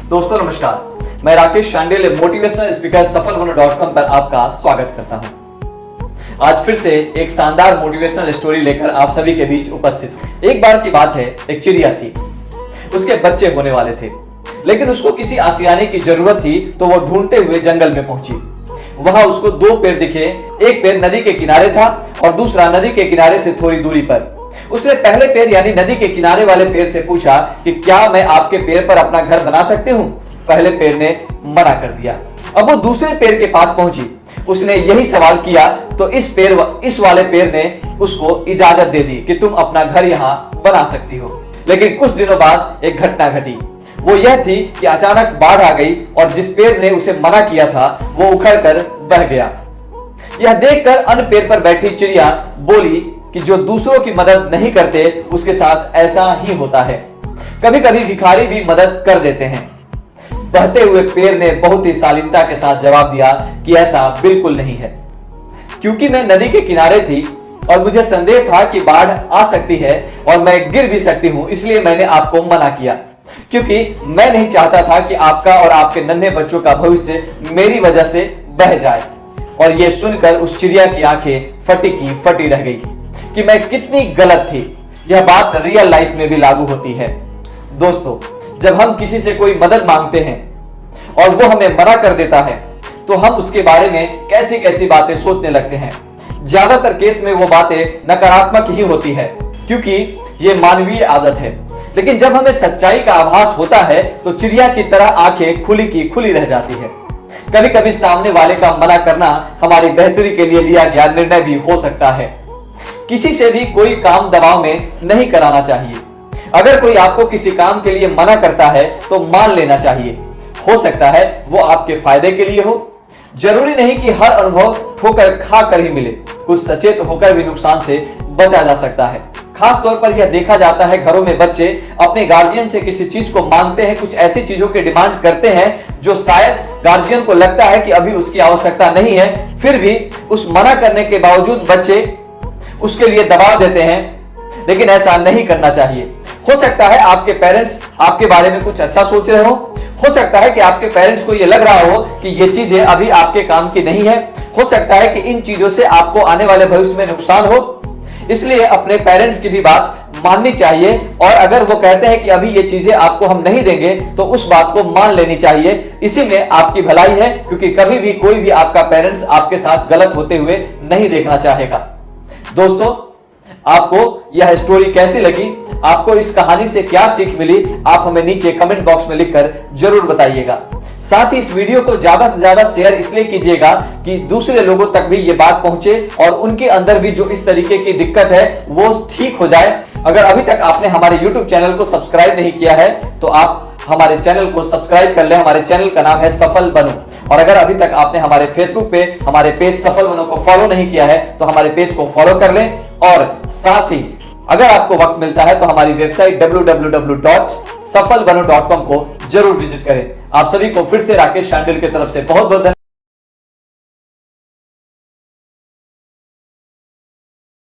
दोस्तों नमस्कार, मैं राकेश शांडिल मोटिवेशनल स्पीकर सफलबनो.com पर आपका स्वागत करता हूं। आज फिर से एक शानदार मोटिवेशनल स्टोरी लेकर आप सभी के बीच उपस्थित हूं। एक बार की बात है, एक चिड़िया थी, उसके बच्चे होने वाले थे, लेकिन उसको किसी आशियाने की जरूरत थी तो वो ढूंढते हुए जंगल में पहुंची। वहां उसको दो पेड़ दिखे, एक पेड़ नदी के किनारे था और दूसरा नदी के किनारे से थोड़ी दूरी पर। उसने पहले पेड़ यानी नदी के किनारे वाले पेड़ से पूछा कि क्या मैं आपके पेड़ पर अपना घर बना सकती हूँ। पहले पेड़ ने मना कर दिया। अब वो दूसरे पेड़ के पास पहुंची, उसने यही सवाल किया तो इस वाले पेड़ ने उसको इजाजत दे दी कि तुम अपना घर यहाँ बना सकती हो। लेकिन कुछ दिनों बाद एक घटना घटी। वो यह थी कि अचानक बाढ़ आ गई और जिस पेड़ ने उसे मना किया था वो उखड़कर बह गया। यह देखकर अन्य पेड़ पर बैठी चिड़िया बोली कि जो दूसरों की मदद नहीं करते उसके साथ ऐसा ही होता है। कभी कभी भिखारी भी मदद कर देते हैं। बहते हुए पेड़ ने बहुत ही शालीनता के साथ जवाब दिया कि ऐसा बिल्कुल नहीं है। क्योंकि मैं नदी के किनारे थी और मुझे संदेह था कि बाढ़ आ सकती है और मैं गिर भी सकती हूं, इसलिए मैंने आपको मना किया, क्योंकि मैं नहीं चाहता था कि आपका और आपके नन्हे बच्चों का भविष्य मेरी वजह से बह जाए। और यह सुनकर उस चिड़िया की आंखें फटी की फटी रह गई कि मैं कितनी गलत थी। यह बात रियल लाइफ में भी लागू होती है। दोस्तों, जब हम किसी से कोई मदद मांगते हैं और वो हमें मना कर देता है तो हम उसके बारे में कैसी कैसी बातें सोचने लगते हैं। ज्यादातर केस में वो बातें नकारात्मक ही होती है, क्योंकि ये मानवीय आदत है। लेकिन जब हमें सच्चाई का आभास होता है तो चिड़िया की तरह आंखें खुली की खुली रह जाती है। कभी कभी सामने वाले का मना करना हमारी बेहतरी के लिए लिया गया निर्णय भी हो सकता है। किसी से भी कोई काम दबाव में नहीं कराना चाहिए। अगर कोई आपको किसी काम के लिए मना करता है तो मान लेना चाहिए। हो सकता है वो आपके फायदे के लिए हो। जरूरी नहीं कि हर अनुभव ठोकर खा कर ही मिले। कुछ सचेत होकर भी नुकसान से बचा जा सकता है। खास तौर पर यह देखा जाता है घरों में बच्चे अपने गार्जियन से किसी चीज को मांगते हैं, कुछ ऐसी चीजों की डिमांड करते हैं जो शायद गार्जियन को लगता है कि अभी उसकी आवश्यकता नहीं है, फिर भी उस मना करने के बावजूद बच्चे उसके लिए दबाव देते हैं। लेकिन ऐसा नहीं करना चाहिए। हो सकता है आपके पेरेंट्स आपके बारे में कुछ अच्छा सोच रहे हो सकता है कि आपके पेरेंट्स को यह लग रहा हो कि ये चीजें अभी आपके काम की नहीं है। हो सकता है कि इन चीजों से आपको आने वाले भविष्य में नुकसान हो। इसलिए अपने पेरेंट्स की भी बात माननी चाहिए और अगर वो कहते हैं कि अभी ये चीजें आपको हम नहीं देंगे तो उस बात को मान लेनी चाहिए। इसी में आपकी भलाई है, क्योंकि कभी भी कोई भी आपका पेरेंट्स आपके साथ गलत होते हुए नहीं देखना चाहेगा। दोस्तों, आपको यह स्टोरी कैसी लगी, आपको इस कहानी से क्या सीख मिली, आप हमें नीचे कमेंट बॉक्स में लिखकर जरूर बताइएगा। साथ ही इस वीडियो को ज्यादा से ज्यादा शेयर इसलिए कीजिएगा कि दूसरे लोगों तक भी ये बात पहुंचे और उनके अंदर भी जो इस तरीके की दिक्कत है वो ठीक हो जाए। अगर अभी तक आपने हमारे YouTube चैनल को सब्सक्राइब नहीं किया है तो आप हमारे चैनल को सब्सक्राइब कर ले। हमारे चैनल का नाम है सफल बनो। और अगर अभी तक आपने हमारे फेसबुक पे हमारे पेज सफल बनो को फॉलो नहीं किया है तो हमारे पेज को फॉलो कर लें। और साथ ही अगर आपको वक्त मिलता है तो हमारी वेबसाइट www.safalbano.com को जरूर विजिट करें। आप सभी को फिर से राकेश शांडिल की तरफ से बहुत बहुत